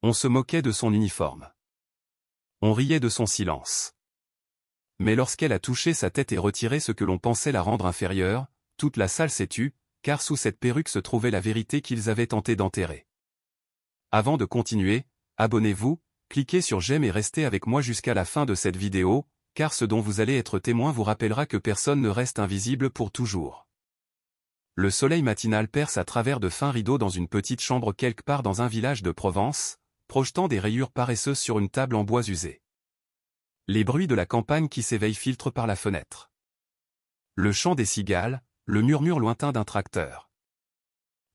On se moquait de son uniforme. On riait de son silence. Mais lorsqu'elle a touché sa tête et retiré ce que l'on pensait la rendre inférieure, toute la salle s'est tue, car sous cette perruque se trouvait la vérité qu'ils avaient tenté d'enterrer. Avant de continuer, abonnez-vous, cliquez sur j'aime et restez avec moi jusqu'à la fin de cette vidéo, car ce dont vous allez être témoin vous rappellera que personne ne reste invisible pour toujours. Le soleil matinal perce à travers de fins rideaux dans une petite chambre quelque part dans un village de Provence, projetant des rayures paresseuses sur une table en bois usé. Les bruits de la campagne qui s'éveillent filtrent par la fenêtre. Le chant des cigales, le murmure lointain d'un tracteur.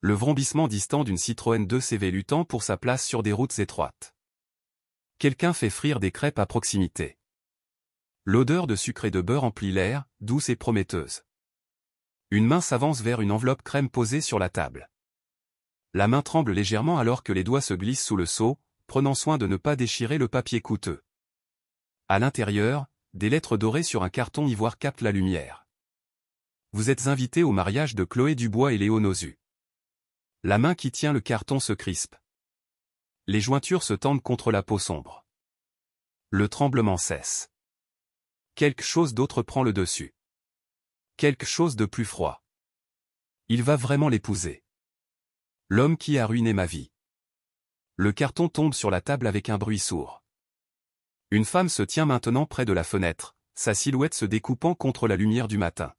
Le vrombissement distant d'une Citroën 2CV luttant pour sa place sur des routes étroites. Quelqu'un fait frire des crêpes à proximité. L'odeur de sucre et de beurre emplit l'air, douce et prometteuse. Une main s'avance vers une enveloppe crème posée sur la table. La main tremble légèrement alors que les doigts se glissent sous le seau, prenant soin de ne pas déchirer le papier coûteux. À l'intérieur, des lettres dorées sur un carton ivoire captent la lumière. Vous êtes invité au mariage de Chloé Dubois et Léo Nozu. La main qui tient le carton se crispe. Les jointures se tendent contre la peau sombre. Le tremblement cesse. Quelque chose d'autre prend le dessus. Quelque chose de plus froid. Il va vraiment l'épouser. L'homme qui a ruiné ma vie. Le carton tombe sur la table avec un bruit sourd. Une femme se tient maintenant près de la fenêtre, sa silhouette se découpant contre la lumière du matin.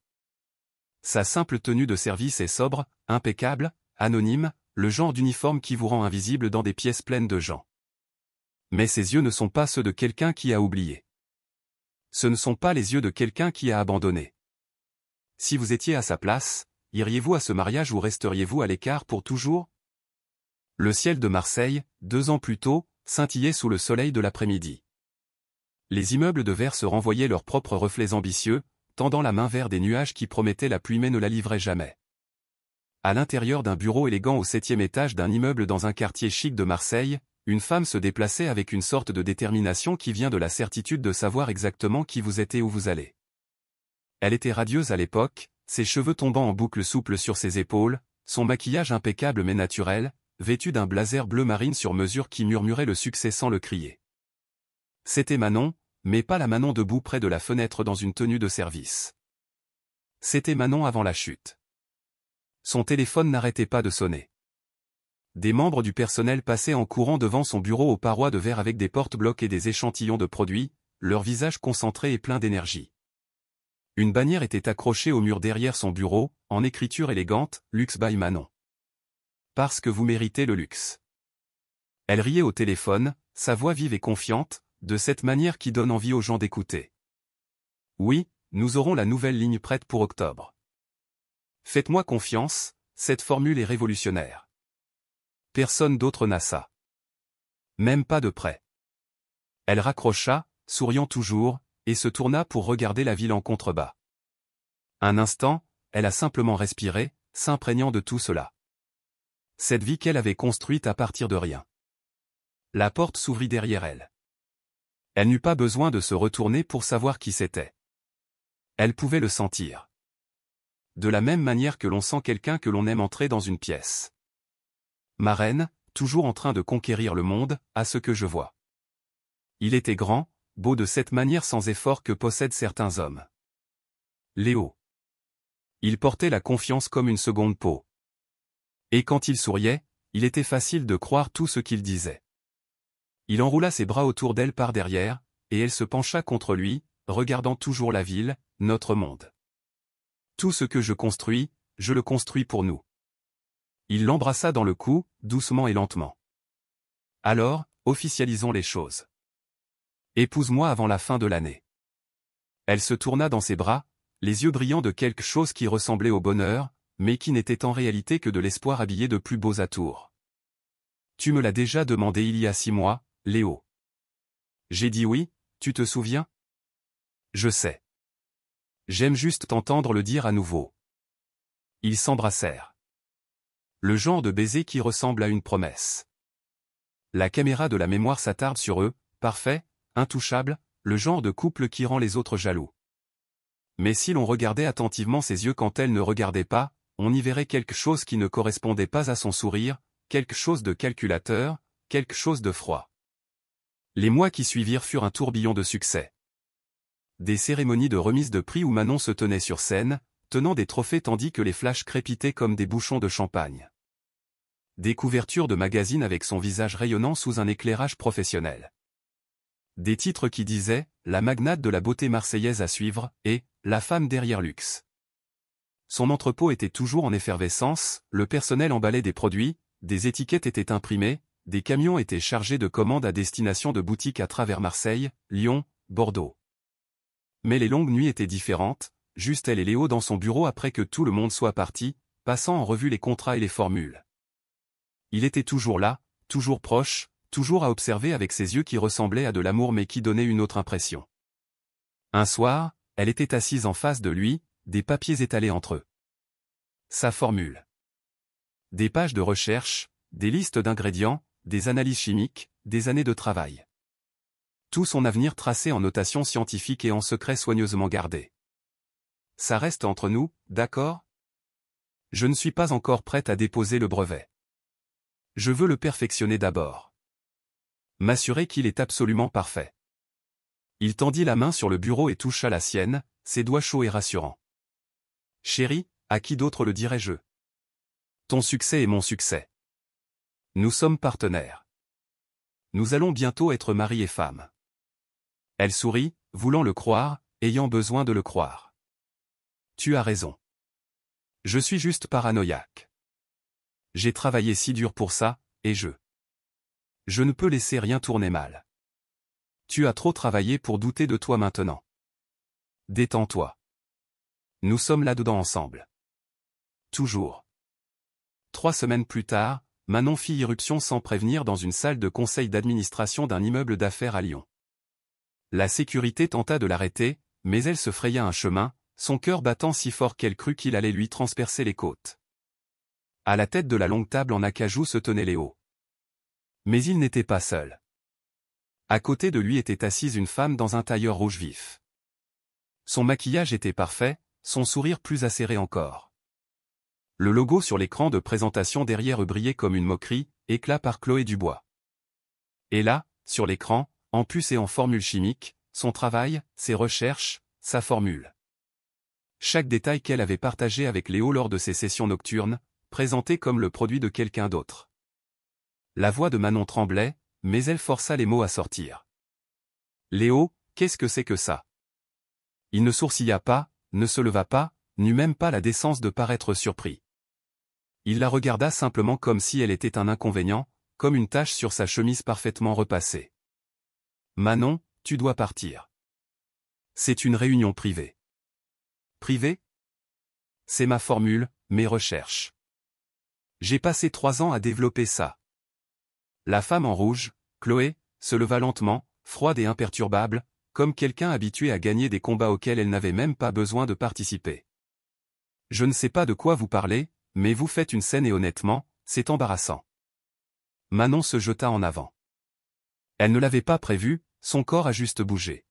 Sa simple tenue de service est sobre, impeccable, anonyme, le genre d'uniforme qui vous rend invisible dans des pièces pleines de gens. Mais ses yeux ne sont pas ceux de quelqu'un qui a oublié. Ce ne sont pas les yeux de quelqu'un qui a abandonné. Si vous étiez à sa place, iriez-vous à ce mariage ou resteriez-vous à l'écart pour toujours? Le ciel de Marseille, 2 ans plus tôt, scintillait sous le soleil de l'après-midi. Les immeubles de verre se renvoyaient leurs propres reflets ambitieux, tendant la main vers des nuages qui promettaient la pluie mais ne la livraient jamais. À l'intérieur d'un bureau élégant au 7e étage d'un immeuble dans un quartier chic de Marseille, une femme se déplaçait avec une sorte de détermination qui vient de la certitude de savoir exactement qui vous êtes et où vous allez. Elle était radieuse à l'époque, ses cheveux tombant en boucles souples sur ses épaules, son maquillage impeccable mais naturel, vêtue d'un blazer bleu marine sur mesure qui murmurait le succès sans le crier. C'était Manon, mais pas la Manon debout près de la fenêtre dans une tenue de service. C'était Manon avant la chute. Son téléphone n'arrêtait pas de sonner. Des membres du personnel passaient en courant devant son bureau aux parois de verre avec des porte-blocs et des échantillons de produits, leurs visages concentrés et pleins d'énergie. Une bannière était accrochée au mur derrière son bureau, en écriture élégante, Luxe by Manon. Parce que vous méritez le luxe. Elle riait au téléphone, sa voix vive et confiante, de cette manière qui donne envie aux gens d'écouter. Oui, nous aurons la nouvelle ligne prête pour octobre. Faites-moi confiance, cette formule est révolutionnaire. Personne d'autre n'a ça. Même pas de près. Elle raccrocha, souriant toujours, et se tourna pour regarder la ville en contrebas. Un instant, elle a simplement respiré, s'imprégnant de tout cela. Cette vie qu'elle avait construite à partir de rien. La porte s'ouvrit derrière elle. Elle n'eut pas besoin de se retourner pour savoir qui c'était. Elle pouvait le sentir. De la même manière que l'on sent quelqu'un que l'on aime entrer dans une pièce. Ma reine, toujours en train de conquérir le monde, à ce que je vois. Il était grand, beau de cette manière sans effort que possèdent certains hommes. Léo. Il portait la confiance comme une seconde peau. Et quand il souriait, il était facile de croire tout ce qu'il disait. Il enroula ses bras autour d'elle par derrière, et elle se pencha contre lui, regardant toujours la ville, notre monde. Tout ce que je construis, je le construis pour nous. Il l'embrassa dans le cou, doucement et lentement. Alors, officialisons les choses. Épouse-moi avant la fin de l'année. Elle se tourna dans ses bras, les yeux brillants de quelque chose qui ressemblait au bonheur, mais qui n'était en réalité que de l'espoir habillé de plus beaux atours. Tu me l'as déjà demandé il y a 6 mois, Léo. J'ai dit oui, tu te souviens? Je sais. J'aime juste t'entendre le dire à nouveau. Ils s'embrassèrent. Le genre de baiser qui ressemble à une promesse. La caméra de la mémoire s'attarde sur eux, parfait, intouchable, le genre de couple qui rend les autres jaloux. Mais si l'on regardait attentivement ses yeux quand elle ne regardait pas, on y verrait quelque chose qui ne correspondait pas à son sourire, quelque chose de calculateur, quelque chose de froid. Les mois qui suivirent furent un tourbillon de succès. Des cérémonies de remise de prix où Manon se tenait sur scène, tenant des trophées tandis que les flashs crépitaient comme des bouchons de champagne. Des couvertures de magazines avec son visage rayonnant sous un éclairage professionnel. Des titres qui disaient « La magnate de la beauté marseillaise à suivre » et « La femme derrière luxe ». Son entrepôt était toujours en effervescence, le personnel emballait des produits, des étiquettes étaient imprimées, des camions étaient chargés de commandes à destination de boutiques à travers Marseille, Lyon, Bordeaux. Mais les longues nuits étaient différentes, juste elle et Léo dans son bureau après que tout le monde soit parti, passant en revue les contrats et les formules. Il était toujours là, toujours proche, toujours à observer avec ses yeux qui ressemblaient à de l'amour mais qui donnaient une autre impression. Un soir, elle était assise en face de lui, des papiers étalés entre eux. Sa formule. Des pages de recherche, des listes d'ingrédients, des analyses chimiques, des années de travail. Tout son avenir tracé en notation scientifique et en secret soigneusement gardé. Ça reste entre nous, d'accord ? Je ne suis pas encore prête à déposer le brevet. Je veux le perfectionner d'abord. M'assurer qu'il est absolument parfait. Il tendit la main sur le bureau et toucha la sienne, ses doigts chauds et rassurants. Chérie, à qui d'autre le dirais-je ? Ton succès est mon succès. Nous sommes partenaires. Nous allons bientôt être mari et femme. Elle sourit, voulant le croire, ayant besoin de le croire. Tu as raison. Je suis juste paranoïaque. J'ai travaillé si dur pour ça, et je ne peux laisser rien tourner mal. Tu as trop travaillé pour douter de toi maintenant. Détends-toi. Nous sommes là-dedans ensemble. Toujours. 3 semaines plus tard, Manon fit irruption sans prévenir dans une salle de conseil d'administration d'un immeuble d'affaires à Lyon. La sécurité tenta de l'arrêter, mais elle se fraya un chemin, son cœur battant si fort qu'elle crut qu'il allait lui transpercer les côtes. À la tête de la longue table en acajou se tenait Léo. Mais il n'était pas seul. À côté de lui était assise une femme dans un tailleur rouge vif. Son maquillage était parfait, son sourire plus acéré encore. Le logo sur l'écran de présentation derrière eux brillait comme une moquerie, éclat par Chloé Dubois. Et là, sur l'écran, en puce et en formule chimique, son travail, ses recherches, sa formule. Chaque détail qu'elle avait partagé avec Léo lors de ses sessions nocturnes, présenté comme le produit de quelqu'un d'autre. La voix de Manon tremblait, mais elle força les mots à sortir. Léo, qu'est-ce que c'est que ça ? Il ne sourcilla pas, ne se leva pas, n'eut même pas la décence de paraître surpris. Il la regarda simplement comme si elle était un inconvénient, comme une tache sur sa chemise parfaitement repassée. Manon, tu dois partir. C'est une réunion privée. Privée ? C'est ma formule, mes recherches. J'ai passé 3 ans à développer ça. La femme en rouge, Chloé, se leva lentement, froide et imperturbable, comme quelqu'un habitué à gagner des combats auxquels elle n'avait même pas besoin de participer. Je ne sais pas de quoi vous parlez, mais vous faites une scène et honnêtement, c'est embarrassant. Manon se jeta en avant. Elle ne l'avait pas prévu, son corps a juste bougé.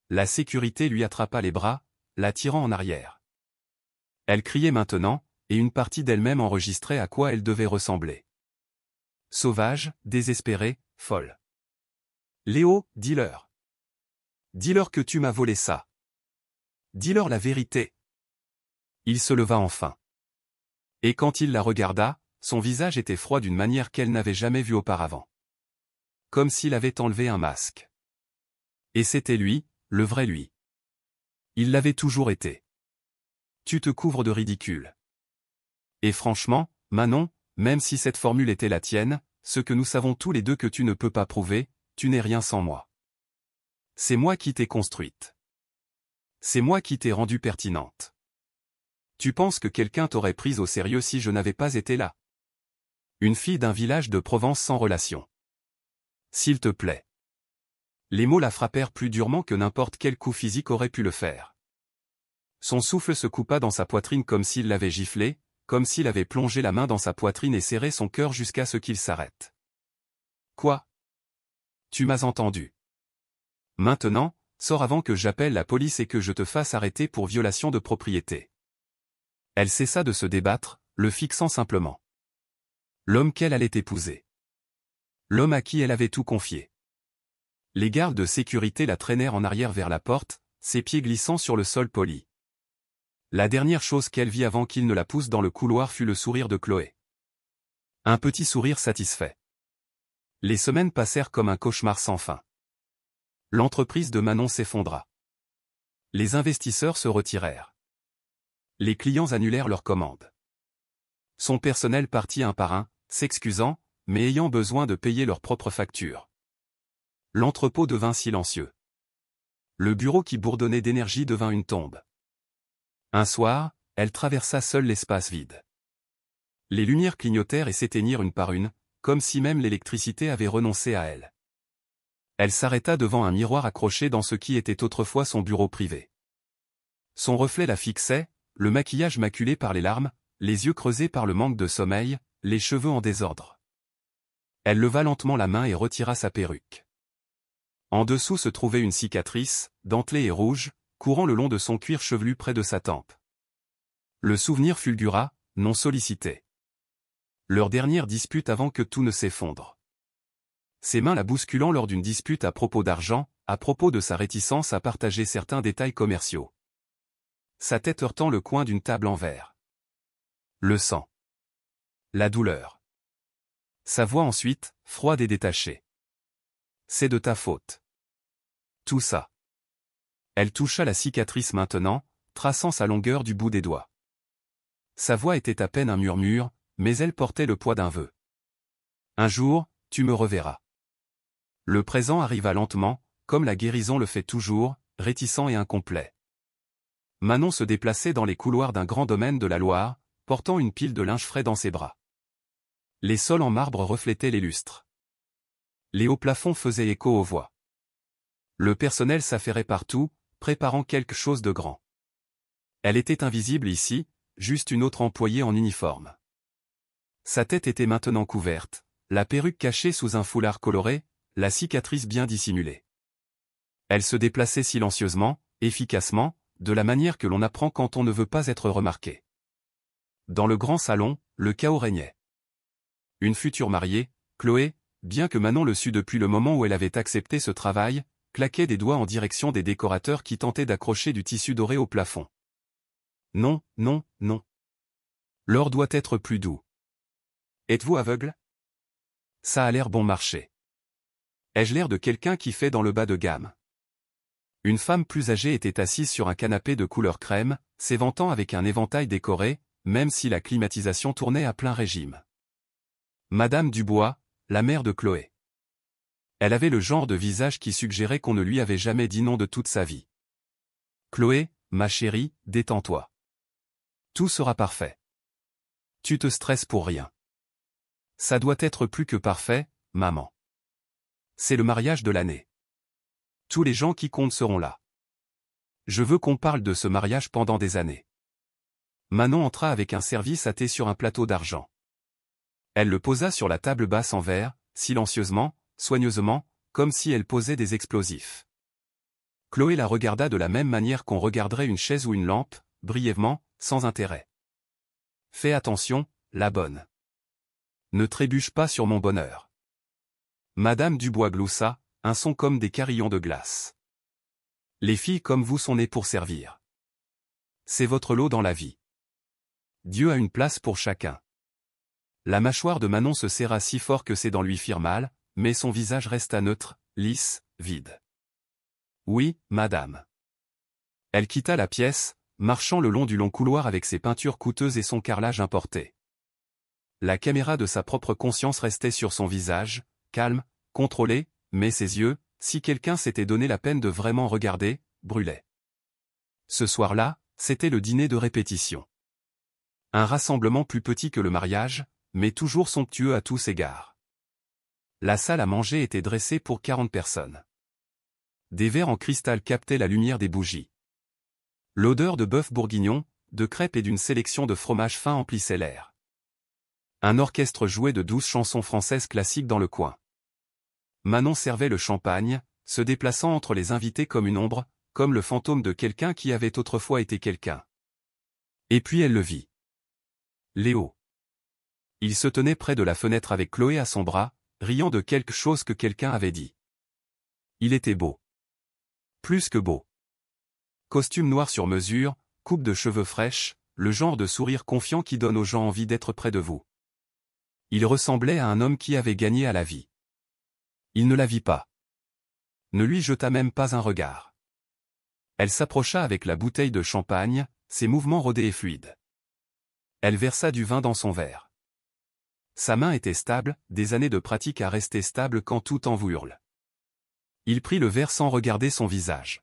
La sécurité lui attrapa les bras, la tirant en arrière. Elle criait maintenant, et une partie d'elle-même enregistrait à quoi elle devait ressembler. Sauvage, désespérée, folle. Léo, dis-leur. Dis-leur que tu m'as volé ça. Dis-leur la vérité. Il se leva enfin. Et quand il la regarda, son visage était froid d'une manière qu'elle n'avait jamais vue auparavant. Comme s'il avait enlevé un masque. Et c'était lui, le vrai lui. Il l'avait toujours été. Tu te couvres de ridicule. Et franchement, Manon, même si cette formule était la tienne, ce que nous savons tous les deux que tu ne peux pas prouver, tu n'es rien sans moi. C'est moi qui t'ai construite. C'est moi qui t'ai rendue pertinente. Tu penses que quelqu'un t'aurait prise au sérieux si je n'avais pas été là? Une fille d'un village de Provence sans relation. S'il te plaît. Les mots la frappèrent plus durement que n'importe quel coup physique aurait pu le faire. Son souffle se coupa dans sa poitrine comme s'il l'avait giflé, comme s'il avait plongé la main dans sa poitrine et serré son cœur jusqu'à ce qu'il s'arrête. Quoi? Tu m'as entendu. Maintenant, sors avant que j'appelle la police et que je te fasse arrêter pour violation de propriété. Elle cessa de se débattre, le fixant simplement. L'homme qu'elle allait épouser. L'homme à qui elle avait tout confié. Les gardes de sécurité la traînèrent en arrière vers la porte, ses pieds glissant sur le sol poli. La dernière chose qu'elle vit avant qu'il ne la pousse dans le couloir fut le sourire de Chloé. Un petit sourire satisfait. Les semaines passèrent comme un cauchemar sans fin. L'entreprise de Manon s'effondra. Les investisseurs se retirèrent. Les clients annulèrent leurs commandes. Son personnel partit un par un, s'excusant, mais ayant besoin de payer leurs propres factures. L'entrepôt devint silencieux. Le bureau qui bourdonnait d'énergie devint une tombe. Un soir, elle traversa seule l'espace vide. Les lumières clignotèrent et s'éteignirent une par une, comme si même l'électricité avait renoncé à elle. Elle s'arrêta devant un miroir accroché dans ce qui était autrefois son bureau privé. Son reflet la fixait, le maquillage maculé par les larmes, les yeux creusés par le manque de sommeil, les cheveux en désordre. Elle leva lentement la main et retira sa perruque. En dessous se trouvait une cicatrice, dentelée et rouge, courant le long de son cuir chevelu près de sa tempe. Le souvenir fulgura, non sollicité. Leur dernière dispute avant que tout ne s'effondre. Ses mains la bousculant lors d'une dispute à propos d'argent, à propos de sa réticence à partager certains détails commerciaux. Sa tête heurtant le coin d'une table en verre. Le sang. La douleur. Sa voix ensuite, froide et détachée. C'est de ta faute. Tout ça. Elle toucha la cicatrice maintenant, traçant sa longueur du bout des doigts. Sa voix était à peine un murmure, mais elle portait le poids d'un vœu. Un jour, tu me reverras. Le présent arriva lentement, comme la guérison le fait toujours, réticent et incomplet. Manon se déplaçait dans les couloirs d'un grand domaine de la Loire, portant une pile de linge frais dans ses bras. Les sols en marbre reflétaient les lustres. Les hauts plafonds faisaient écho aux voix. Le personnel s'affairait partout, préparant quelque chose de grand. Elle était invisible ici, juste une autre employée en uniforme. Sa tête était maintenant couverte, la perruque cachée sous un foulard coloré, la cicatrice bien dissimulée. Elle se déplaçait silencieusement, efficacement, de la manière que l'on apprend quand on ne veut pas être remarqué. Dans le grand salon, le chaos régnait. Une future mariée, Chloé, bien que Manon le sût depuis le moment où elle avait accepté ce travail, claquait des doigts en direction des décorateurs qui tentaient d'accrocher du tissu doré au plafond. Non, non, non. L'or doit être plus doux. Êtes-vous aveugle? Ça a l'air bon marché. Ai-je l'air de quelqu'un qui fait dans le bas de gamme? Une femme plus âgée était assise sur un canapé de couleur crème, s'éventant avec un éventail décoré, même si la climatisation tournait à plein régime. Madame Dubois, la mère de Chloé. Elle avait le genre de visage qui suggérait qu'on ne lui avait jamais dit non de toute sa vie. Chloé, ma chérie, détends-toi. Tout sera parfait. Tu te stresses pour rien. Ça doit être plus que parfait, maman. C'est le mariage de l'année. Tous les gens qui comptent seront là. Je veux qu'on parle de ce mariage pendant des années. Manon entra avec un service à thé sur un plateau d'argent. Elle le posa sur la table basse en verre, silencieusement, soigneusement, comme si elle posait des explosifs. Chloé la regarda de la même manière qu'on regarderait une chaise ou une lampe, brièvement, sans intérêt. Fais attention, la bonne. Ne trébuche pas sur mon bonheur. Madame Dubois gloussa, un son comme des carillons de glace. Les filles comme vous sont nées pour servir. C'est votre lot dans la vie. Dieu a une place pour chacun. La mâchoire de Manon se serra si fort que ses dents lui firent mal, mais son visage resta neutre, lisse, vide. Oui, madame. Elle quitta la pièce, marchant le long du long couloir avec ses peintures coûteuses et son carrelage importé. La caméra de sa propre conscience restait sur son visage, calme, contrôlé, mais ses yeux, si quelqu'un s'était donné la peine de vraiment regarder, brûlaient. Ce soir-là, c'était le dîner de répétition. Un rassemblement plus petit que le mariage, mais toujours somptueux à tous égards. La salle à manger était dressée pour 40 personnes. Des verres en cristal captaient la lumière des bougies. L'odeur de bœuf bourguignon, de crêpes et d'une sélection de fromages fins emplissait l'air. Un orchestre jouait de douces chansons françaises classiques dans le coin. Manon servait le champagne, se déplaçant entre les invités comme une ombre, comme le fantôme de quelqu'un qui avait autrefois été quelqu'un. Et puis elle le vit. Léo. Il se tenait près de la fenêtre avec Chloé à son bras, riant de quelque chose que quelqu'un avait dit. Il était beau. Plus que beau. Costume noir sur mesure, coupe de cheveux fraîche, le genre de sourire confiant qui donne aux gens envie d'être près de vous. Il ressemblait à un homme qui avait gagné à la vie. Il ne la vit pas. Ne lui jeta même pas un regard. Elle s'approcha avec la bouteille de champagne, ses mouvements rodés et fluides. Elle versa du vin dans son verre. Sa main était stable, des années de pratique à rester stable quand tout en vous hurle. Il prit le verre sans regarder son visage.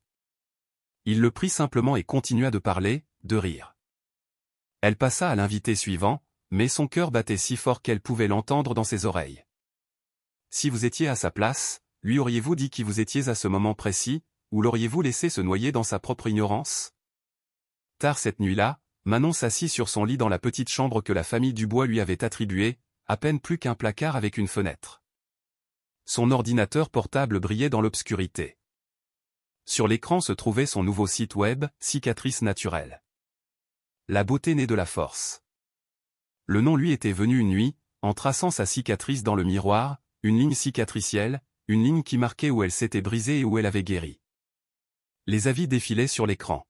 Il le prit simplement et continua de parler, de rire. Elle passa à l'invité suivant, mais son cœur battait si fort qu'elle pouvait l'entendre dans ses oreilles. Si vous étiez à sa place, lui auriez-vous dit qui vous étiez à ce moment précis, ou l'auriez-vous laissé se noyer dans sa propre ignorance? Tard cette nuit-là, Manon s'assit sur son lit dans la petite chambre que la famille Dubois lui avait attribuée, à peine plus qu'un placard avec une fenêtre. Son ordinateur portable brillait dans l'obscurité. Sur l'écran se trouvait son nouveau site web, Cicatrice naturelle. La beauté née de la force. Le nom lui était venu une nuit, en traçant sa cicatrice dans le miroir, une ligne cicatricielle, une ligne qui marquait où elle s'était brisée et où elle avait guéri. Les avis défilaient sur l'écran.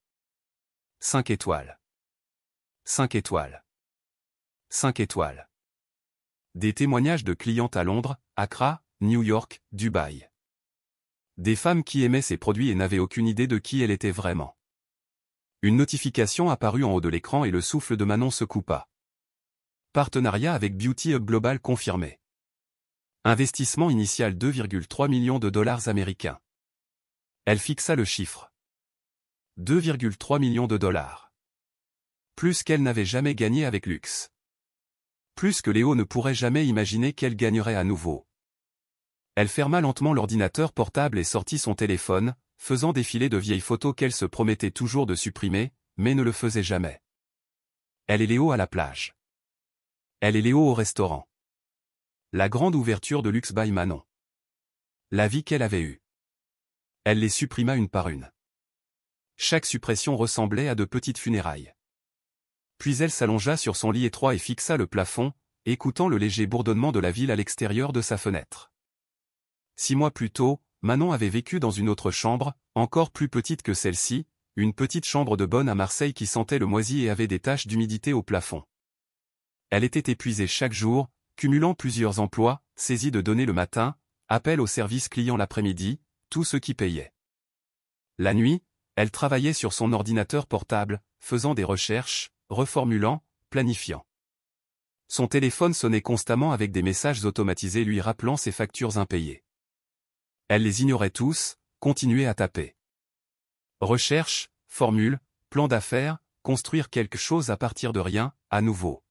5 étoiles. 5 étoiles. 5 étoiles. Des témoignages de clientes à Londres, Accra, New York, Dubaï. Des femmes qui aimaient ses produits et n'avaient aucune idée de qui elle était vraiment. Une notification apparut en haut de l'écran et le souffle de Manon se coupa. Partenariat avec Beauty Hub Global confirmé. Investissement initial 2,3 millions de dollars américains. Elle fixa le chiffre. 2,3 millions de dollars. Plus qu'elle n'avait jamais gagné avec luxe. Plus que Léo ne pourrait jamais imaginer qu'elle gagnerait à nouveau. Elle ferma lentement l'ordinateur portable et sortit son téléphone, faisant défiler de vieilles photos qu'elle se promettait toujours de supprimer, mais ne le faisait jamais. Elle et Léo à la plage. Elle et Léo au restaurant. La grande ouverture de Luxe by Manon. La vie qu'elle avait eue. Elle les supprima une par une. Chaque suppression ressemblait à de petites funérailles. Puis elle s'allongea sur son lit étroit et fixa le plafond, écoutant le léger bourdonnement de la ville à l'extérieur de sa fenêtre. 6 mois plus tôt, Manon avait vécu dans une autre chambre, encore plus petite que celle-ci, une petite chambre de bonne à Marseille qui sentait le moisi et avait des taches d'humidité au plafond. Elle était épuisée chaque jour, cumulant plusieurs emplois, saisie de données le matin, appel au service client l'après-midi, tout ce qui payait. La nuit, elle travaillait sur son ordinateur portable, faisant des recherches, reformulant, planifiant. Son téléphone sonnait constamment avec des messages automatisés lui rappelant ses factures impayées. Elle les ignorait tous, continuait à taper. Recherche, formule, plan d'affaires, construire quelque chose à partir de rien, à nouveau.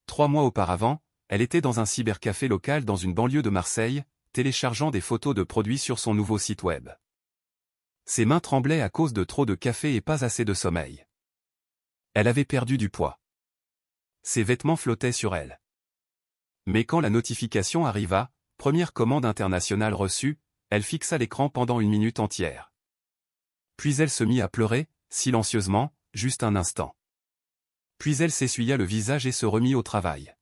3 mois auparavant, elle était dans un cybercafé local dans une banlieue de Marseille, téléchargeant des photos de produits sur son nouveau site web. Ses mains tremblaient à cause de trop de café et pas assez de sommeil. Elle avait perdu du poids. Ses vêtements flottaient sur elle. Mais quand la notification arriva, première commande internationale reçue, elle fixa l'écran pendant 1 minute entière. Puis elle se mit à pleurer, silencieusement, juste un instant. Puis elle s'essuya le visage et se remit au travail.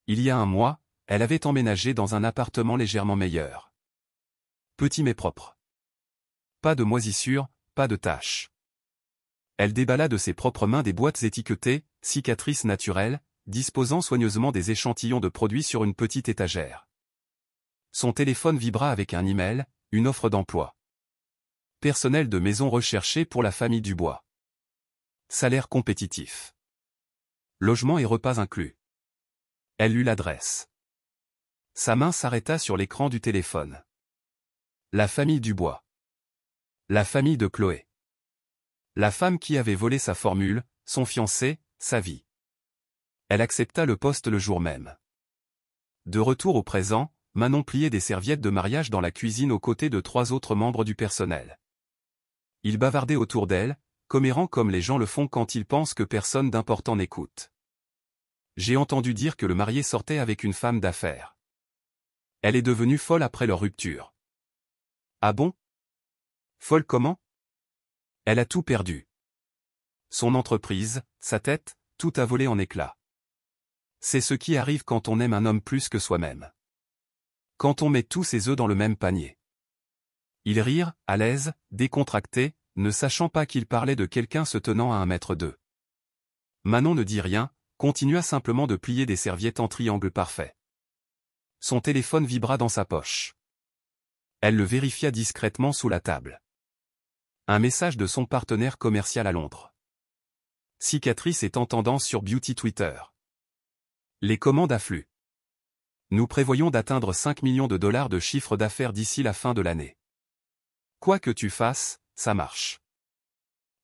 Il y a 1 mois, elle avait emménagé dans un appartement légèrement meilleur. Petit mais propre. Pas de moisissures, pas de taches. Elle déballa de ses propres mains des boîtes étiquetées, cicatrices naturelles, disposant soigneusement des échantillons de produits sur une petite étagère. Son téléphone vibra avec un email, une offre d'emploi. Personnel de maison recherché pour la famille Dubois. Salaire compétitif. Logement et repas inclus. Elle lut l'adresse. Sa main s'arrêta sur l'écran du téléphone. La famille Dubois. La famille de Chloé. La femme qui avait volé sa formule, son fiancé, sa vie. Elle accepta le poste le jour même. De retour au présent, Manon pliait des serviettes de mariage dans la cuisine aux côtés de 3 autres membres du personnel. Ils bavardaient autour d'elle, commérant comme les gens le font quand ils pensent que personne d'important n'écoute. J'ai entendu dire que le marié sortait avec une femme d'affaires. Elle est devenue folle après leur rupture. Ah bon? Folle comment? Elle a tout perdu. Son entreprise, sa tête, tout a volé en éclats. C'est ce qui arrive quand on aime un homme plus que soi-même. quand on met tous ses œufs dans le même panier. Ils rirent, à l'aise, décontractés, ne sachant pas qu'ils parlaient de quelqu'un se tenant à 1 m. Manon ne dit rien, continua simplement de plier des serviettes en triangle parfait. Son téléphone vibra dans sa poche. Elle le vérifia discrètement sous la table. Un message de son partenaire commercial à Londres. Cicatrice est en tendance sur Beauty Twitter. Les commandes affluent. Nous prévoyons d'atteindre 5 millions de dollars de chiffre d'affaires d'ici la fin de l'année. Quoi que tu fasses, ça marche.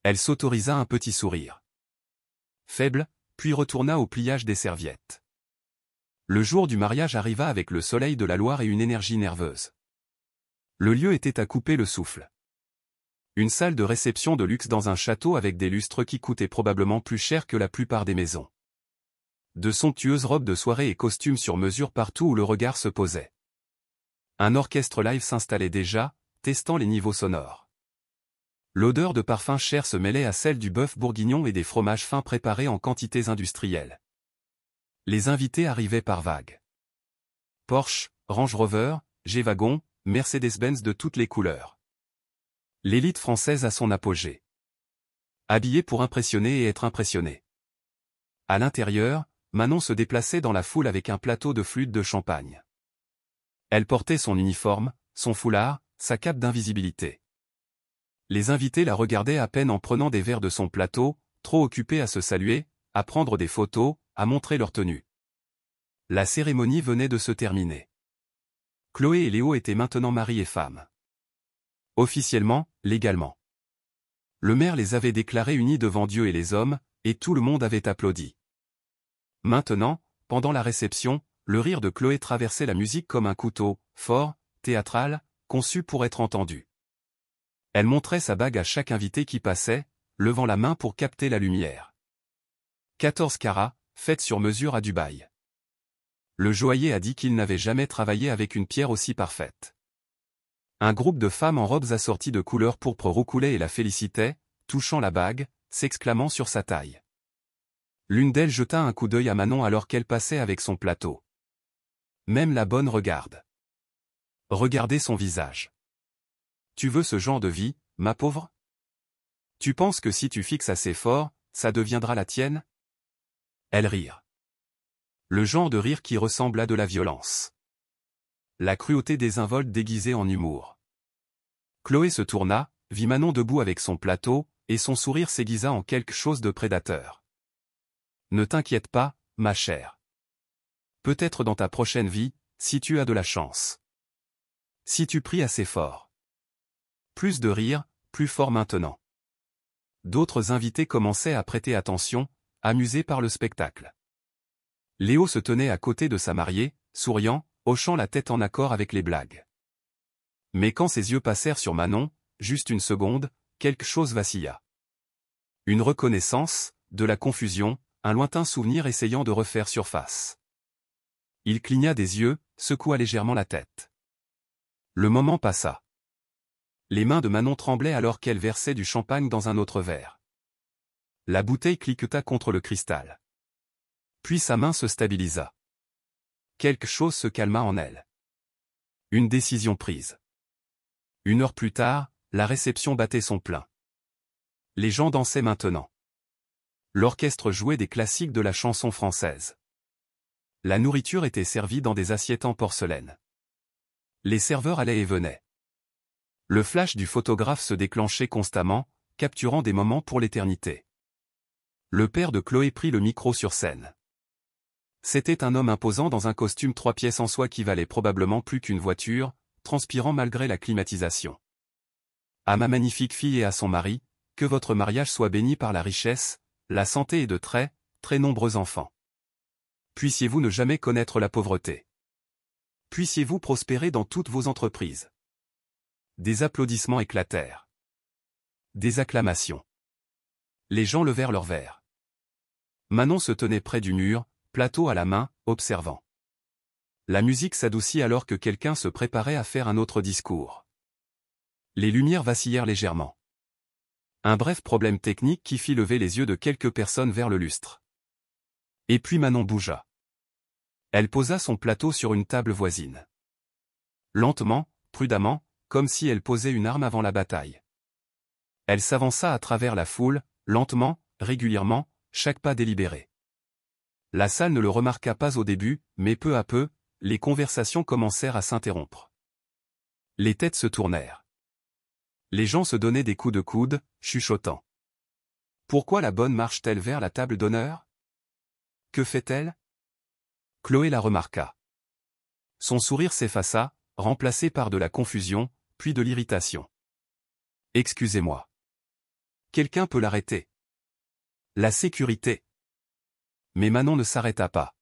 Elle s'autorisa un petit sourire. Faible, puis retourna au pliage des serviettes. Le jour du mariage arriva avec le soleil de la Loire et une énergie nerveuse. Le lieu était à couper le souffle. Une salle de réception de luxe dans un château avec des lustres qui coûtaient probablement plus cher que la plupart des maisons. De somptueuses robes de soirée et costumes sur mesure partout où le regard se posait. Un orchestre live s'installait déjà, testant les niveaux sonores. L'odeur de parfum cher se mêlait à celle du bœuf bourguignon et des fromages fins préparés en quantités industrielles. Les invités arrivaient par vagues. Porsche, Range Rover, G-Wagon, Mercedes-Benz de toutes les couleurs. L'élite française à son apogée. Habillée pour impressionner et être impressionnée. À l'intérieur, Manon se déplaçait dans la foule avec un plateau de flûte de champagne. Elle portait son uniforme, son foulard, sa cape d'invisibilité. Les invités la regardaient à peine en prenant des verres de son plateau, trop occupés à se saluer, à prendre des photos, à montrer leur tenue. La cérémonie venait de se terminer. Chloé et Léo étaient maintenant mari et femme. Officiellement, légalement. Le maire les avait déclarés unis devant Dieu et les hommes, et tout le monde avait applaudi. Maintenant, pendant la réception, le rire de Chloé traversait la musique comme un couteau, fort, théâtral, conçu pour être entendu. Elle montrait sa bague à chaque invité qui passait, levant la main pour capter la lumière. 14 carats, faite sur mesure à Dubaï. Le joaillier a dit qu'il n'avait jamais travaillé avec une pierre aussi parfaite. Un groupe de femmes en robes assorties de couleurs pourpre roucoulait et la félicitait, touchant la bague, s'exclamant sur sa taille. L'une d'elles jeta un coup d'œil à Manon alors qu'elle passait avec son plateau. Même la bonne regarde. Regardez son visage. Tu veux ce genre de vie, ma pauvre? Tu penses que si tu fixes assez fort, ça deviendra la tienne? Elles rirent. Le genre de rire qui ressemble à de la violence. La cruauté désinvolte déguisée en humour. Chloé se tourna, vit Manon debout avec son plateau, et son sourire s'aiguisa en quelque chose de prédateur. Ne t'inquiète pas, ma chère. Peut-être dans ta prochaine vie, si tu as de la chance. Si tu pries assez fort. Plus de rire, plus fort maintenant. D'autres invités commençaient à prêter attention, amusés par le spectacle. Léo se tenait à côté de sa mariée, souriant, hochant la tête en accord avec les blagues. Mais quand ses yeux passèrent sur Manon, juste une seconde, quelque chose vacilla. Une reconnaissance, de la confusion, un lointain souvenir essayant de refaire surface. Il cligna des yeux, secoua légèrement la tête. Le moment passa. Les mains de Manon tremblaient alors qu'elle versait du champagne dans un autre verre. La bouteille cliqueta contre le cristal. Puis sa main se stabilisa. Quelque chose se calma en elle. Une décision prise. 1 heure plus tard, la réception battait son plein. Les gens dansaient maintenant. L'orchestre jouait des classiques de la chanson française. La nourriture était servie dans des assiettes en porcelaine. Les serveurs allaient et venaient. Le flash du photographe se déclenchait constamment, capturant des moments pour l'éternité. Le père de Chloé prit le micro sur scène. C'était un homme imposant dans un costume 3 pièces en soie qui valait probablement plus qu'une voiture, transpirant malgré la climatisation. À ma magnifique fille et à son mari, que votre mariage soit béni par la richesse, la santé et de très, très nombreux enfants. Puissiez-vous ne jamais connaître la pauvreté. Puissiez-vous prospérer dans toutes vos entreprises. Des applaudissements éclatèrent. Des acclamations. Les gens levèrent leurs verres. Manon se tenait près du mur, plateau à la main, observant. La musique s'adoucit alors que quelqu'un se préparait à faire un autre discours. Les lumières vacillèrent légèrement. Un bref problème technique qui fit lever les yeux de quelques personnes vers le lustre. Et puis Manon bougea. Elle posa son plateau sur une table voisine. lentement, prudemment, comme si elle posait une arme avant la bataille. Elle s'avança à travers la foule, lentement, régulièrement, chaque pas délibéré. La salle ne le remarqua pas au début, mais peu à peu, les conversations commencèrent à s'interrompre. Les têtes se tournèrent. Les gens se donnaient des coups de coude, chuchotant. Pourquoi la bonne marche-t-elle vers la table d'honneur? Que fait-elle? Chloé la remarqua. Son sourire s'effaça, remplacé par de la confusion, puis de l'irritation. Excusez-moi. Quelqu'un peut l'arrêter. La sécurité. Mais Manon ne s'arrêta pas.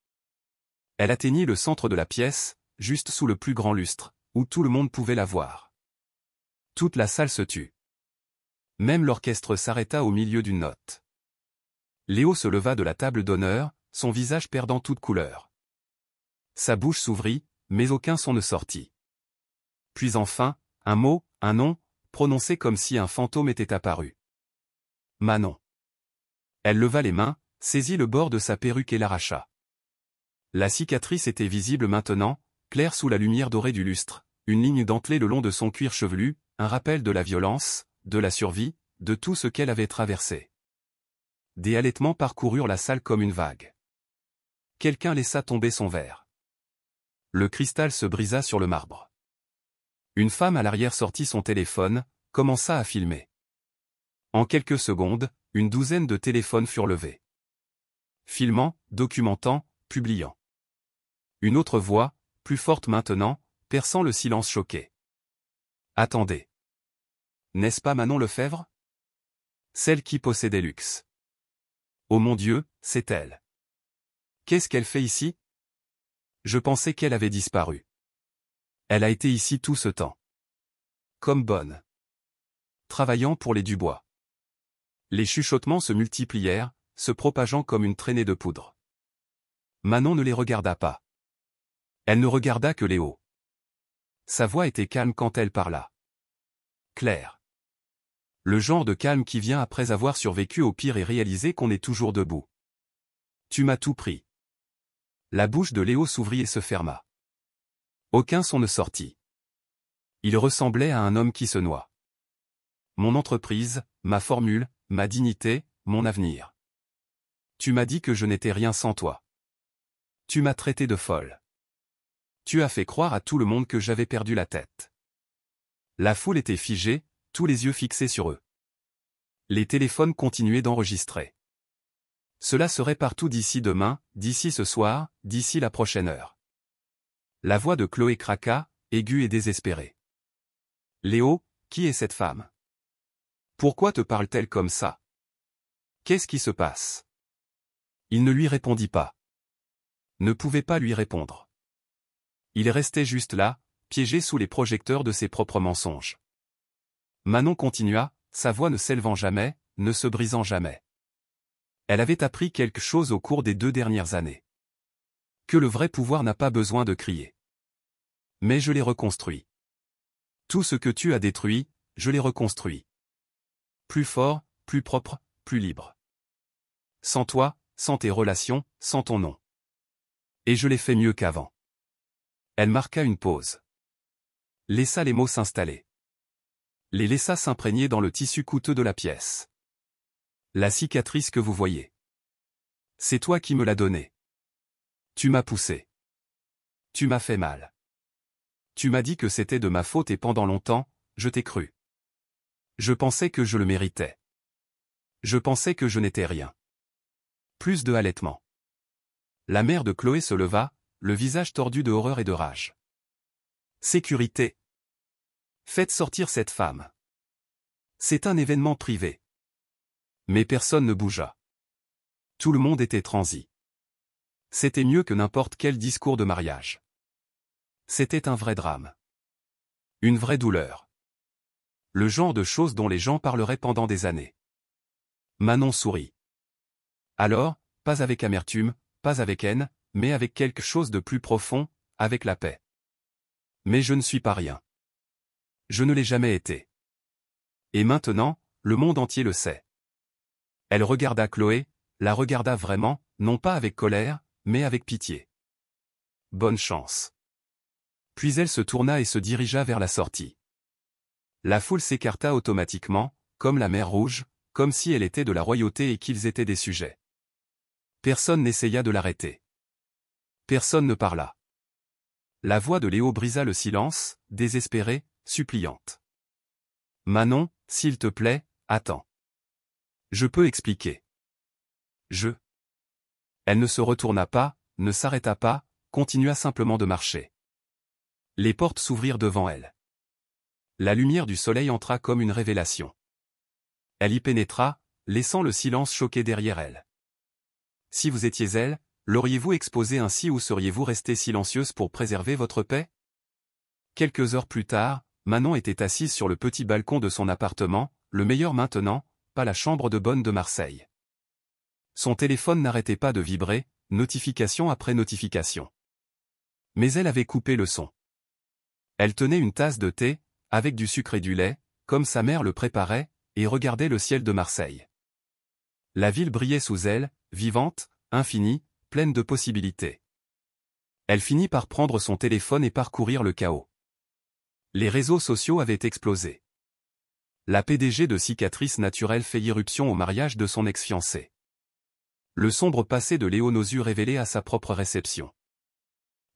Elle atteignit le centre de la pièce, juste sous le plus grand lustre, où tout le monde pouvait la voir. Toute la salle se tut. Même l'orchestre s'arrêta au milieu d'une note. Léo se leva de la table d'honneur, son visage perdant toute couleur. Sa bouche s'ouvrit, mais aucun son ne sortit. Puis enfin, un mot, un nom, prononcé comme si un fantôme était apparu. Manon. Elle leva les mains, saisit le bord de sa perruque et l'arracha. La cicatrice était visible maintenant, claire sous la lumière dorée du lustre, une ligne dentelée le long de son cuir chevelu, un rappel de la violence, de la survie, de tout ce qu'elle avait traversé. Des halètements parcoururent la salle comme une vague. Quelqu'un laissa tomber son verre. Le cristal se brisa sur le marbre. Une femme à l'arrière sortit son téléphone, commença à filmer. En quelques secondes, une douzaine de téléphones furent levés. Filmant, documentant, publiant. Une autre voix, plus forte maintenant, perçant le silence choqué. Attendez. N'est-ce pas Manon Lefebvre? Celle qui possédait Luxe. Oh mon Dieu, c'est elle. Qu'est-ce qu'elle fait ici? Je pensais qu'elle avait disparu. Elle a été ici tout ce temps. Comme bonne. Travaillant pour les Dubois. Les chuchotements se multiplièrent, se propageant comme une traînée de poudre. Manon ne les regarda pas. Elle ne regarda que Léo. Sa voix était calme quand elle parla. Claire. Le genre de calme qui vient après avoir survécu au pire et réalisé qu'on est toujours debout. Tu m'as tout pris. La bouche de Léo s'ouvrit et se ferma. Aucun son ne sortit. Il ressemblait à un homme qui se noie. Mon entreprise, ma formule, ma dignité, mon avenir. Tu m'as dit que je n'étais rien sans toi. Tu m'as traité de folle. Tu as fait croire à tout le monde que j'avais perdu la tête. La foule était figée, tous les yeux fixés sur eux. Les téléphones continuaient d'enregistrer. Cela serait partout d'ici demain, d'ici ce soir, d'ici la prochaine heure. La voix de Chloé craqua, aiguë et désespérée. Léo, qui est cette femme? Pourquoi te parle-t-elle comme ça? Qu'est-ce qui se passe? Il ne lui répondit pas. Ne pouvait pas lui répondre. Il restait juste là, piégé sous les projecteurs de ses propres mensonges. Manon continua, sa voix ne s'élevant jamais, ne se brisant jamais. Elle avait appris quelque chose au cours des 2 dernières années. Que le vrai pouvoir n'a pas besoin de crier. Mais je l'ai reconstruit. Tout ce que tu as détruit, je l'ai reconstruit. Plus fort, plus propre, plus libre. Sans toi, sans tes relations, sans ton nom. Et je l'ai fait mieux qu'avant. Elle marqua une pause. Laissa les mots s'installer. Les laissa s'imprégner dans le tissu coûteux de la pièce. La cicatrice que vous voyez. C'est toi qui me l'as donnée. Tu m'as poussé. Tu m'as fait mal. Tu m'as dit que c'était de ma faute et pendant longtemps, je t'ai cru. Je pensais que je le méritais. Je pensais que je n'étais rien. Plus de halètements. La mère de Chloé se leva, le visage tordu de horreur et de rage. Sécurité. Faites sortir cette femme. C'est un événement privé. Mais personne ne bougea. Tout le monde était transi. C'était mieux que n'importe quel discours de mariage. C'était un vrai drame. Une vraie douleur. Le genre de choses dont les gens parleraient pendant des années. Manon sourit. Alors, pas avec amertume, pas avec haine, mais avec quelque chose de plus profond, avec la paix. Mais je ne suis pas rien. Je ne l'ai jamais été. Et maintenant, le monde entier le sait. Elle regarda Chloé, la regarda vraiment, non pas avec colère, mais avec pitié. Bonne chance. Puis elle se tourna et se dirigea vers la sortie. La foule s'écarta automatiquement, comme la mer Rouge, comme si elle était de la royauté et qu'ils étaient des sujets. Personne n'essaya de l'arrêter. Personne ne parla. La voix de Léo brisa le silence, désespérée, suppliante. « Manon, s'il te plaît, attends. Je peux expliquer. Je. » Elle ne se retourna pas, ne s'arrêta pas, continua simplement de marcher. Les portes s'ouvrirent devant elle. La lumière du soleil entra comme une révélation. Elle y pénétra, laissant le silence choqué derrière elle. Si vous étiez elle, l'auriez-vous exposée ainsi ou seriez-vous restée silencieuse pour préserver votre paix? Quelques heures plus tard, Manon était assise sur le petit balcon de son appartement, le meilleur maintenant, pas la chambre de bonne de Marseille. Son téléphone n'arrêtait pas de vibrer, notification après notification. Mais elle avait coupé le son. Elle tenait une tasse de thé, avec du sucre et du lait, comme sa mère le préparait, et regardait le ciel de Marseille. La ville brillait sous elle, vivante, infinie, pleine de possibilités. Elle finit par prendre son téléphone et parcourir le chaos. Les réseaux sociaux avaient explosé. La PDG de Cicatrice Naturelle fait irruption au mariage de son ex-fiancé. Le sombre passé de Léo Nozu révélé à sa propre réception.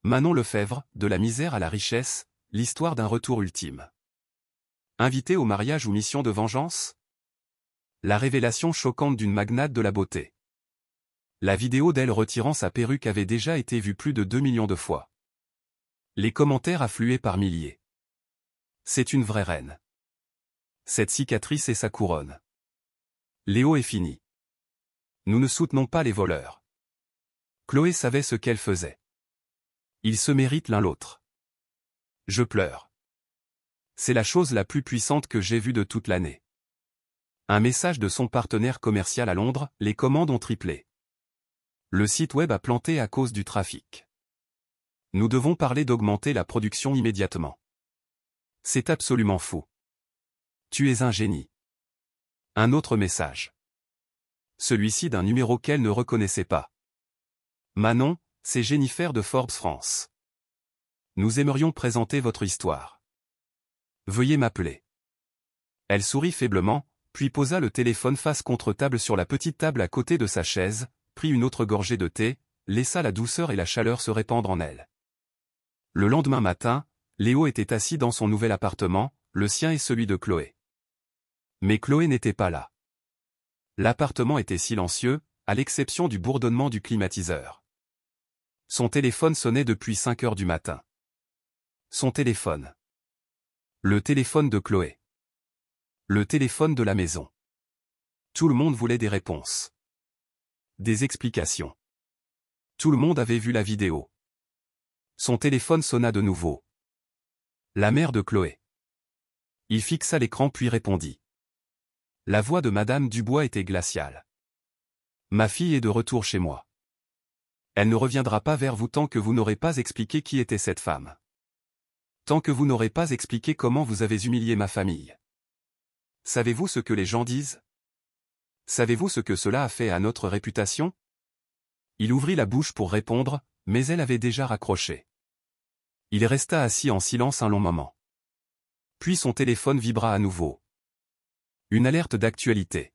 Manon Lefebvre, de la misère à la richesse, l'histoire d'un retour ultime. Invitée au mariage ou mission de vengeance? La révélation choquante d'une magnate de la beauté. La vidéo d'elle retirant sa perruque avait déjà été vue plus de 2 millions de fois. Les commentaires affluaient par milliers. C'est une vraie reine. Cette cicatrice est sa couronne. Léo est fini. Nous ne soutenons pas les voleurs. Chloé savait ce qu'elle faisait. Ils se méritent l'un l'autre. Je pleure. C'est la chose la plus puissante que j'ai vue de toute l'année. Un message de son partenaire commercial à Londres, les commandes ont triplé. Le site web a planté à cause du trafic. Nous devons parler d'augmenter la production immédiatement. C'est absolument fou. Tu es un génie. Un autre message. Celui-ci d'un numéro qu'elle ne reconnaissait pas. Manon, c'est Jennifer de Forbes France. Nous aimerions présenter votre histoire. Veuillez m'appeler. Elle sourit faiblement, puis posa le téléphone face contre table sur la petite table à côté de sa chaise, prit une autre gorgée de thé, laissa la douceur et la chaleur se répandre en elle. Le lendemain matin, Léo était assis dans son nouvel appartement, le sien et celui de Chloé. Mais Chloé n'était pas là. L'appartement était silencieux, à l'exception du bourdonnement du climatiseur. Son téléphone sonnait depuis 5 heures du matin. Son téléphone. Le téléphone de Chloé. Le téléphone de la maison. Tout le monde voulait des réponses. Des explications. Tout le monde avait vu la vidéo. Son téléphone sonna de nouveau. La mère de Chloé. Il fixa l'écran puis répondit. La voix de Madame Dubois était glaciale. Ma fille est de retour chez moi. Elle ne reviendra pas vers vous tant que vous n'aurez pas expliqué qui était cette femme. Tant que vous n'aurez pas expliqué comment vous avez humilié ma famille. Savez-vous ce que les gens disent? Savez-vous ce que cela a fait à notre réputation? Il ouvrit la bouche pour répondre, mais elle avait déjà raccroché. Il resta assis en silence un long moment. Puis son téléphone vibra à nouveau. Une alerte d'actualité.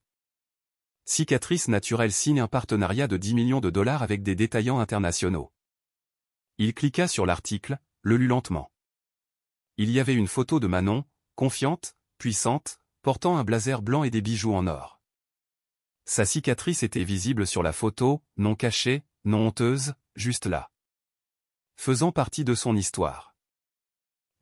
Cicatrice Naturelle signe un partenariat de 10 millions de dollars avec des détaillants internationaux. Il cliqua sur l'article, le lut lentement. Il y avait une photo de Manon, confiante, puissante, portant un blazer blanc et des bijoux en or. Sa cicatrice était visible sur la photo, non cachée, non honteuse, juste là. Faisant partie de son histoire.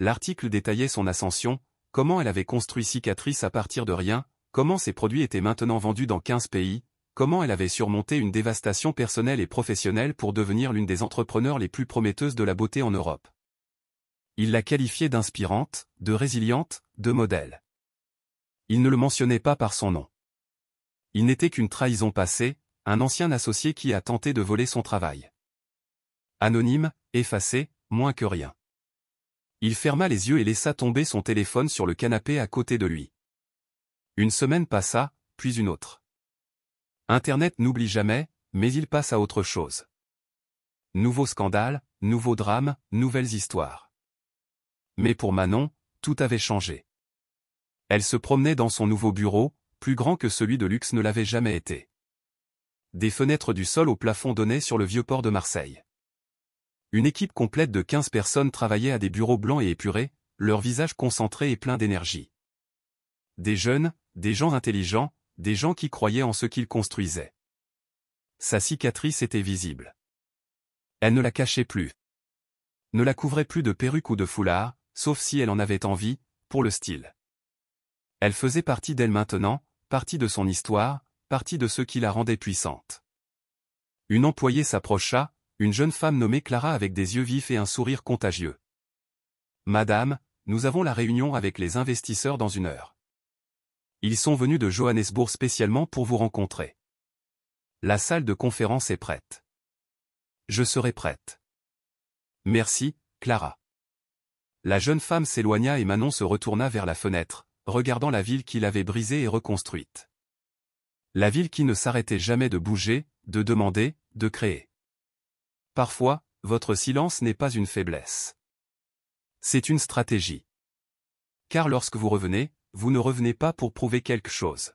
L'article détaillait son ascension, comment elle avait construit Cicatrice à partir de rien, comment ses produits étaient maintenant vendus dans 15 pays, comment elle avait surmonté une dévastation personnelle et professionnelle pour devenir l'une des entrepreneurs les plus prometteuses de la beauté en Europe. Il la qualifiait d'inspirante, de résiliente, de modèle. Il ne le mentionnait pas par son nom. Il n'était qu'une trahison passée, un ancien associé qui a tenté de voler son travail. Anonyme, effacé, moins que rien. Il ferma les yeux et laissa tomber son téléphone sur le canapé à côté de lui. Une semaine passa, puis une autre. Internet n'oublie jamais, mais il passe à autre chose. Nouveau scandale, nouveau drame, nouvelles histoires. Mais pour Manon, tout avait changé. Elle se promenait dans son nouveau bureau, plus grand que celui de luxe ne l'avait jamais été. Des fenêtres du sol au plafond donnaient sur le vieux port de Marseille. Une équipe complète de 15 personnes travaillait à des bureaux blancs et épurés, leurs visages concentrés et pleins d'énergie. Des jeunes, des gens intelligents, des gens qui croyaient en ce qu'ils construisaient. Sa cicatrice était visible. Elle ne la cachait plus. Ne la couvrait plus de perruque ou de foulard, sauf si elle en avait envie, pour le style. Elle faisait partie d'elle maintenant, partie de son histoire, partie de ce qui la rendait puissante. Une employée s'approcha, une jeune femme nommée Clara avec des yeux vifs et un sourire contagieux. « Madame, nous avons la réunion avec les investisseurs dans 1 heure. Ils sont venus de Johannesburg spécialement pour vous rencontrer. La salle de conférence est prête. Je serai prête. Merci, Clara. » La jeune femme s'éloigna et Manon se retourna vers la fenêtre, regardant la ville qu'il avait brisée et reconstruite. La ville qui ne s'arrêtait jamais de bouger, de demander, de créer. Parfois, votre silence n'est pas une faiblesse. C'est une stratégie. Car lorsque vous revenez, vous ne revenez pas pour prouver quelque chose.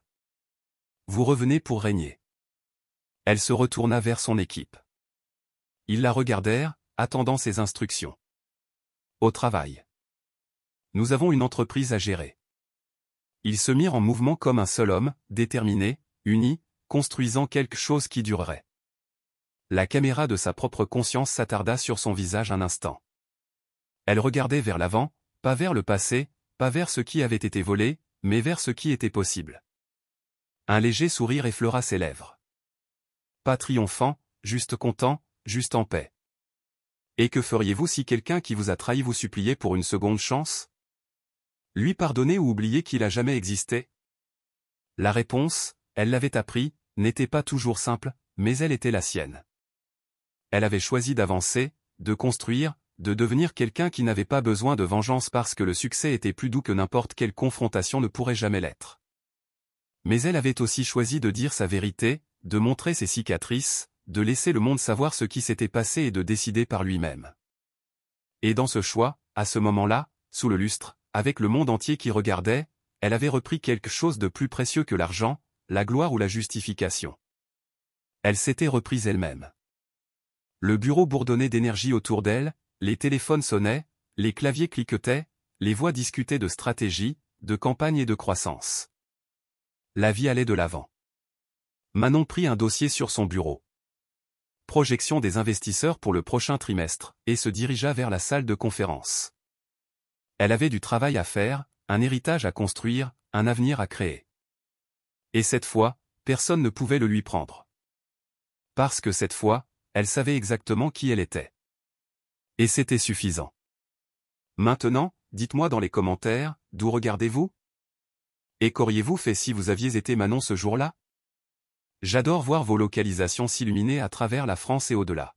Vous revenez pour régner. Elle se retourna vers son équipe. Ils la regardèrent, attendant ses instructions. Au travail. Nous avons une entreprise à gérer. Ils se mirent en mouvement comme un seul homme, déterminé, uni, construisant quelque chose qui durerait. La caméra de sa propre conscience s'attarda sur son visage un instant. Elle regardait vers l'avant, pas vers le passé, pas vers ce qui avait été volé, mais vers ce qui était possible. Un léger sourire effleura ses lèvres. Pas triomphant, juste content, juste en paix. Et que feriez-vous si quelqu'un qui vous a trahi vous suppliait pour une seconde chance? Lui pardonner ou oublier qu'il a jamais existé? La réponse, elle l'avait appris, n'était pas toujours simple, mais elle était la sienne. Elle avait choisi d'avancer, de construire, de devenir quelqu'un qui n'avait pas besoin de vengeance parce que le succès était plus doux que n'importe quelle confrontation ne pourrait jamais l'être. Mais elle avait aussi choisi de dire sa vérité, de montrer ses cicatrices, de laisser le monde savoir ce qui s'était passé et de décider par lui-même. Et dans ce choix, à ce moment-là, sous le lustre, avec le monde entier qui regardait, elle avait repris quelque chose de plus précieux que l'argent, la gloire ou la justification. Elle s'était reprise elle-même. Le bureau bourdonnait d'énergie autour d'elle, les téléphones sonnaient, les claviers cliquetaient, les voix discutaient de stratégie, de campagne et de croissance. La vie allait de l'avant. Manon prit un dossier sur son bureau. Projection des investisseurs pour le prochain trimestre, et se dirigea vers la salle de conférence. Elle avait du travail à faire, un héritage à construire, un avenir à créer. Et cette fois, personne ne pouvait le lui prendre. Parce que cette fois, elle savait exactement qui elle était. Et c'était suffisant. Maintenant, dites-moi dans les commentaires, d'où regardez-vous? Et qu'auriez-vous fait si vous aviez été Manon ce jour-là? J'adore voir vos localisations s'illuminer à travers la France et au-delà.